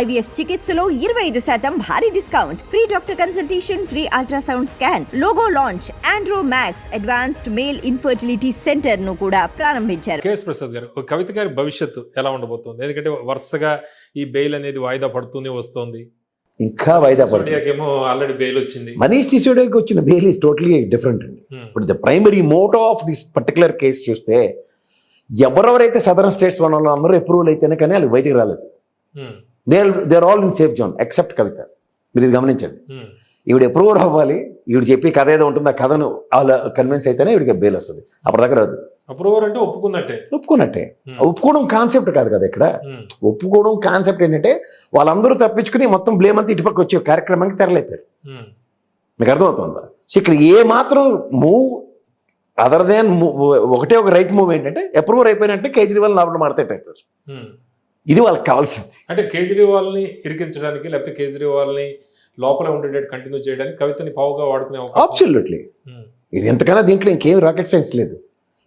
IVF చికిత్సలో 25% భారీ discount, free doctor consultation, free ultrasound scan, logo launch, Andro max advanced male infertility centre ను కూడా ప్రారంభించారు. KS Prasad గారు, కవిత గారి భవిష్యత్తు ఎలా ఉండబోతోంది? ఎందుకంటే వరుసగా ఈ బెయిల్ అనేది వాయిదా పడుతూనే వస్తోంది. ఇంకా వాయిదా పడుతుంది. ఆల్రెడీ బెయిల్ వచ్చింది. మనీష్ సిసోడియాకి వచ్చిన బెయిల్ ఈస్ టోటలీ డిఫరెంట్ అండి. ఇప్పుడు the primary motto of this particular case చూస్తే ఎవరెవరైతే సదరన్ స్టేట్స్ వాళ్ళు అందరూ అప్రూవల్ అయితేనే కానీ వాళ్ళు బయటికి రాలేదు. They are all in safe zone except Kavitha. మీరు ఇది గమనించండి. ఈవిడ అప్రూవల్ అవ్వాలి, ఈవిడ చెప్పి కథ ఏదో ఉంటుంది, ఆ కథను వాళ్ళు కన్విన్స్ అయితేనే ఈవిడికి బెయిల్ వస్తుంది. అప్పటిదాకా రాదు. అప్రూవర్ అంటే ఒప్పుకున్నట్టే. ఒప్పుకోవడం కాన్సెప్ట్ కాదు కదా ఇక్కడ. ఒప్పుకోవడం కాన్సెప్ట్ ఏంటంటే వాళ్ళందరూ తప్పించుకుని మొత్తం బ్లేమ్ అంతా ఇటుపక్క వచ్చే కార్యక్రమానికి తెరలేపారు. మీకు అర్థమవుతుందా? సో ఇక్కడ ఏ మాత్రం మూవ్ అదర్ దాన్ ఒకటే ఒక రైట్ మూవ్ ఏంటంటే అప్రూవర్ అయిపోయినట్టే కేజ్రీవాల్ నాడు మాడతెట్టేస్తారు. ఇది వాళ్ళకి కావాల్సింది. అంటే కేజ్రీవాల్ ని ఇరికించడానికి లేకపోతే కేజ్రీవాల్ ని లోపల ఉండేటట్టు కంటిన్యూ చేయడానికి కవితని పావుగా వాడుకునే అబ్సల్యూట్లీ. ఇది ఎంతకన్నా దీంట్లో ఇంకేం రాకెట్ సైన్స్ లేదు.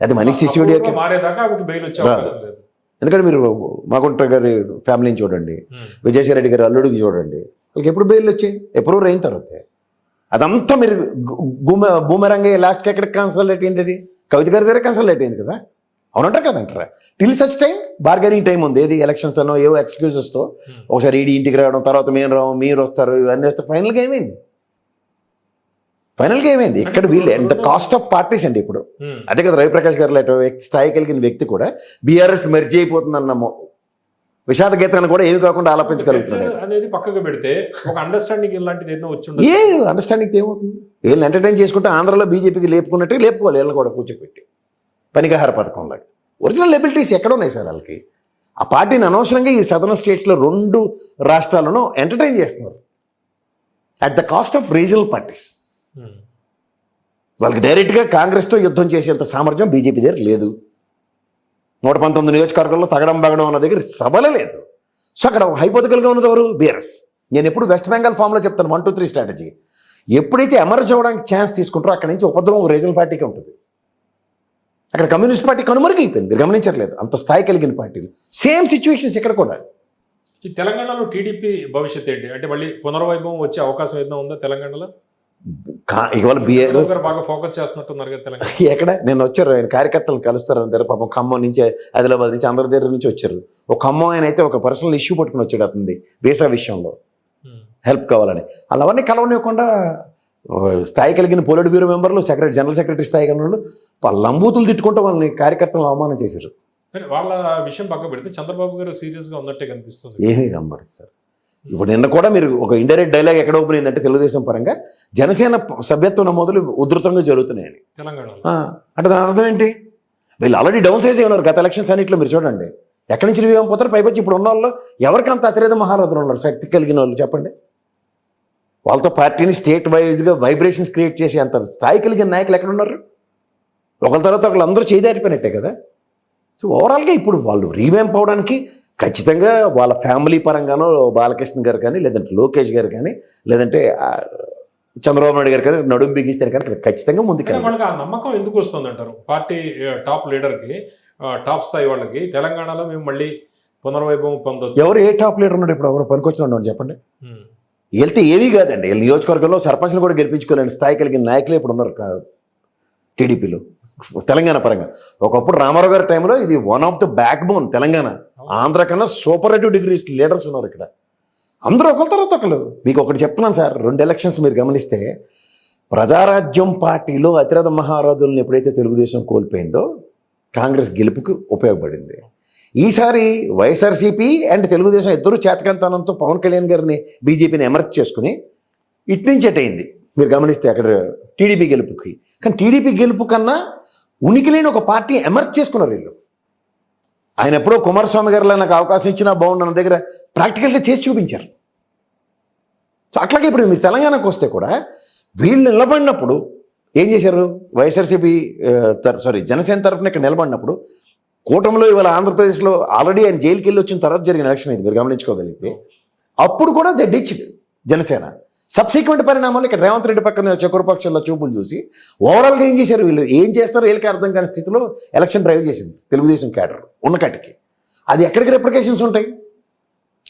అది మనీష్ సిసోడియాకి మారేదాకా ఆమెకు బెయిల్ వచ్చే అవకాశం లేదు. ఎందుకంటే మీరు మాగుంట గారి ఫ్యామిలీని చూడండి, విజయసాయి రెడ్డి గారి అల్లుడికి చూడండి, వాళ్ళకి ఎప్పుడు బెయిల్ వచ్చాయి? అప్రూవర్ అయిన తర్వాత. అదంతా మీరు బూమరంగా లాస్ట్కి ఎక్కడ కన్సల్టేట్ అయింది? అది కవిత గారి దగ్గర కన్సల్టేట్ అయింది కదా. అవునంటారు కదంటారా? Till such time bargaining time ఉంది. ఏది ఎలక్షన్స్ అనో ఏవో ఎక్స్క్యూజెస్తో ఒకసారి ఈడీ ఇంటికి రావడం, తర్వాత మేము రావు, మీరు వస్తారు, ఇవన్నీ వస్తే ఫైనల్గా ఏమైంది? ఇక్కడ వీళ్ళు ఎంత కాస్ట్ ఆఫ్ పార్టీస్ అండి. ఇప్పుడు అదే కదా రవిప్రకాష్ గారు లాంటి స్థాయి కలిగిన వ్యక్తి కూడా బీఆర్ఎస్ మెర్జ్ అయిపోతుందన్న విషాద గీతాన్ని కూడా ఏమి కాకుండా ఆలపించగలుగుతున్నారు అనేది పక్కకు పెడితే ఒక అండర్స్టాండింగ్ ఇలాంటిది ఏదో వచ్చి ఏ అండర్స్టాండింగ్ ఏమవుతుంది? వీళ్ళని ఎంటర్టైన్ చేసుకుంటే ఆంధ్రలో బీజేపీకి లేపుకున్నట్టు లేపుకోవాలి. వీళ్ళని కూడా కూర్చోపెట్టి పనికహార పథకంలాగా. ఒరిజినల్ ఎబిలిటీస్ ఎక్కడ ఉన్నాయి సార్ వాళ్ళకి? ఆ పార్టీని అనవసరంగా ఈ సదరన్ స్టేట్స్లో 2 రాష్ట్రాలను ఎంటర్టైన్ చేస్తున్నారు at the cost of regional parties. వాళ్ళకి డైరెక్ట్గా కాంగ్రెస్తో యుద్ధం చేసేంత సామర్థ్యం బీజేపీ దగ్గర లేదు. 119 నియోజకవర్గాల్లో తగడం బగడం అన్న దగ్గర సభలే లేదు. సో అక్కడ హైపోథికల్గా ఉన్నది ఎవరు? బీఆర్ఎస్. నేను ఎప్పుడు వెస్ట్ బెంగాల్ ఫామ్లో చెప్తాను 1, 2, 3 స్ట్రాటజీ. ఎప్పుడైతే ఎమర్జ్ అవ్వడానికి ఛాన్స్ తీసుకుంటారో అక్కడి నుంచి ఉపద్రవం రీజనల్ పార్టీకి ఉంటుంది. అక్కడ కమ్యూనిస్ట్ పార్టీ కనుమరుగైపోయింది. మీరు గమనించట్లేదు? అంత స్థాయి కలిగిన పార్టీలు సేమ్ సిచ్యువేషన్స్ ఇక్కడ కూడా. ఈ తెలంగాణలో టీడీపీ భవిష్యత్ ఏంటి? అంటే మళ్ళీ పునర్వైభవం వచ్చే అవకాశం ఏదైనా ఉందా తెలంగాణలో? ఇవాళ బీఆర్ఎస్ బాగా ఫోకస్ చేస్తున్నట్టున్నారు కదా తెలంగాణ. ఎక్కడ నేను వచ్చారు ఆయన కార్యకర్తలను కలుస్తారు అందరు. పాపం ఖమ్మం నుంచి, ఆదిలాబాద్ నుంచి, అందరి దగ్గర నుంచి వచ్చారు. ఒక ఖమ్మం ఆయన అయితే ఒక పర్సనల్ ఇష్యూ పట్టుకుని వచ్చాడు అతనిది వీసా విషయంలో హెల్ప్ కావాలని. అలావన్నీ కలవనివ్వకుండా స్థాయి కలిగిన పొలిట్ బ్యూరో మెంబర్లు, జనరల్ సెక్రటరీ స్థాయి కలిగిన వాళ్ళు లంబూతులు తిట్టుకుంటూ వాళ్ళని కార్యకర్తలను అవమానం చేశారు. వాళ్ళ విషయం పక్క పెడితే చంద్రబాబు గారు సీరియస్ గా ఉన్నట్టే కనిపిస్తుంది. ఏమీ కనబడదు సార్. ఇప్పుడు నిన్న కూడా మీరు ఒక ఇండైరెక్ట్ డైలాగ్ ఎక్కడ ఓపెన్ అయిందంటే తెలుగుదేశం పరంగా జనసేన సభ్యత్వ నమోదులు ఉధృతంగా జరుగుతున్నాయని తెలంగాణలో. అంటే దాని అర్థం ఏంటి? వీళ్ళు ఆల్రెడీ డౌన్ సైజ్ ఉన్నారు గత ఎలక్షన్స్ అన్నింటిలో. మీరు చూడండి ఎక్కడి నుంచి రివ్యూ పోతారు. పైపచ్చి ఇప్పుడు ఉన్న వాళ్ళు ఎవరికంత అతిరేద మహారథులు ఉన్నారు శక్తి కలిగిన వాళ్ళు చెప్పండి. వాళ్ళతో పార్టీని స్టేట్ వైడ్గా వైబ్రేషన్స్ క్రియేట్ చేసే అంత స్థాయి కలిగిన నాయకులు ఎక్కడ ఉన్నారు? ఒకరి తర్వాత ఒకళ్ళు అందరూ చేదారిపోయినట్టే కదా. సో ఓవరాల్గా ఇప్పుడు వాళ్ళు రీవ్యాంప్ అవడానికి ఖచ్చితంగా వాళ్ళ ఫ్యామిలీ పరంగానో బాలకృష్ణ గారు కానీ, లేదంటే లోకేష్ గారు కానీ, లేదంటే చంద్రబాబు నాయుడు గారు కానీ నడుము బిగిస్తే కానీ ఖచ్చితంగా ముందుకు. వాళ్ళకి ఆ నమ్మకం ఎందుకు వస్తుంది అంటారు? పార్టీ టాప్ లీడర్కి, టాప్ స్థాయి వాళ్ళకి తెలంగాణలో మేము మళ్ళీ పునర్వైభవం పొందొచ్చు. ఎవరు ఏ టాప్ లీడర్ ఉన్నాడు ఇప్పుడు? ఎవరు పనికొచ్చిన చెప్పండి. వెళ్తే ఏమీ కాదండి. వీళ్ళ నియోజకవర్గంలో సర్పంచ్లు కూడా గెలిపించుకోలేని స్థాయి కలిగిన నాయకులే ఇప్పుడు ఉన్నారు టీడీపీలో తెలంగాణ పరంగా. ఒకప్పుడు రామారావు గారి టైంలో ఇది one of the back bone Telangana. Andhra కన్నా సూపరేటివ్ డిగ్రీస్ లీడర్స్ ఉన్నారు ఇక్కడ. అందరూ ఒకరి తర్వాత ఒకరు. మీకు ఒకటి చెప్తున్నాను సార్, 2 ఎలక్షన్స్ మీరు గమనిస్తే ప్రజారాజ్యం పార్టీలో అతిరథ మహారాజులను ఎప్పుడైతే తెలుగుదేశం కోల్పోయిందో కాంగ్రెస్ గెలుపుకు ఉపయోగపడింది. ఈసారి వైఎస్ఆర్సీపీ అండ్ తెలుగుదేశం ఇద్దరు చేతకంతనంతో పవన్ కళ్యాణ్ గారిని బీజేపీని ఎమర్జ్ చేసుకుని ఇట్నుంచి అయింది. మీరు గమనిస్తే అక్కడ టీడీపీ గెలుపుకి. కానీ టీడీపీ గెలుపు కన్నా ఉనికి లేని ఒక పార్టీ ఎమర్జ్ చేసుకున్నారు వీళ్ళు. ఆయన ఎప్పుడో కుమారస్వామి గారిలో నాకు అవకాశం ఇచ్చినా బాగుండన్న దగ్గర ప్రాక్టికల్గా చేసి చూపించారు. సో అట్లాగే ఇప్పుడు మీరు తెలంగాణకు వస్తే కూడా వీళ్ళు నిలబడినప్పుడు ఏం చేశారు? వైఎస్ఆర్సీపీ జనసేన తరఫున ఇక్కడ నిలబడినప్పుడు కూటమిలో ఇవాళ ఆంధ్రప్రదేశ్లో ఆల్రెడీ ఆయన జైలుకి వెళ్ళి వచ్చిన తర్వాత జరిగిన ఎలక్షన్ ఇది మీరు గమనించుకోగలిగితే. అప్పుడు కూడా దే డిచ్డ్ జనసేన. సబ్సిక్వెంట్ పరిణామాలు ఇక్కడ రేవంత్ రెడ్డి పక్కన చక్రపక్షంలో చూపులు చూసి ఓవరాల్గా ఏం చేశారు? వీళ్ళు ఏం చేస్తారో వీళ్ళకి అర్థం కాని స్థితిలో ఎలక్షన్ డ్రైవ్ చేసింది తెలుగుదేశం క్యాడర్ ఉన్న కటికి. అది ఎక్కడికి రిప్లికేషన్స్ ఉంటాయి?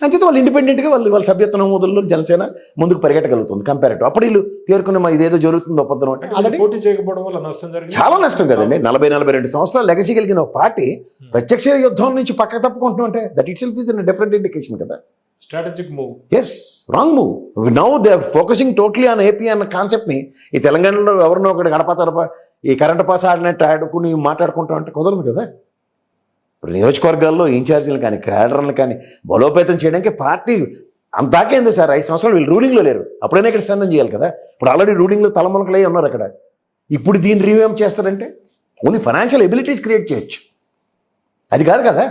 అంచేత వాళ్ళు ఇండిపెండెంట్గా వాళ్ళ సభ్యత్వ నమోదుల్లో జనసేన ముందుకు పరిగెట్టగలుగుతుంది కంపారిటివ్. అప్పుడు వీళ్ళు తేరుకునే మా ఇదేదో జరుగుతుందో ఒప్పందం అంటే ఆల్రెడీ పోటీ చేయకపోవడం వల్ల నష్టం జరిగింది. చాలా నష్టం కదండి. 40-42 సంవత్సరాలు లెగసీ కలిగిన ఒక పార్టీ ప్రత్యక్ష యుద్ధం నుంచి పక్కకు తప్పుకుంటున్నాం అంటే that itself is in different indication కదా. Strategic move. Yes, wrong move. Now they are focusing totally on AP అన్న కాన్సెప్ట్ని ఈ తెలంగాణలో ఎవరినో ఒకటి గడప తడప ఈ కరెంట్ పాస్ ఆడినట్టు ఆడుకుని మాట్లాడుకుంటాం అంటే కుదరదు కదా. ఇప్పుడు నియోజకవర్గాల్లో ఇన్ఛార్జీలు కానీ క్యాడర్లు కానీ బలోపేతం చేయడానికి పార్టీ అంతాకేంది సార్. 5 సంవత్సరాలు వీళ్ళు రూలింగ్లో లేరు, అప్పుడైనా ఇక్కడ స్ట్రెంథన్ చేయాలి కదా. ఇప్పుడు ఆల్రెడీ రూలింగ్లో తలమునకలై ఉన్నారు అక్కడ. ఇప్పుడు దీన్ని రివ్యామ్ చేస్తారంటే ఓన్లీ ఫైనాన్షియల్ ఎబిలిటీస్ క్రియేట్ చేయొచ్చు, అది కాదు కదా.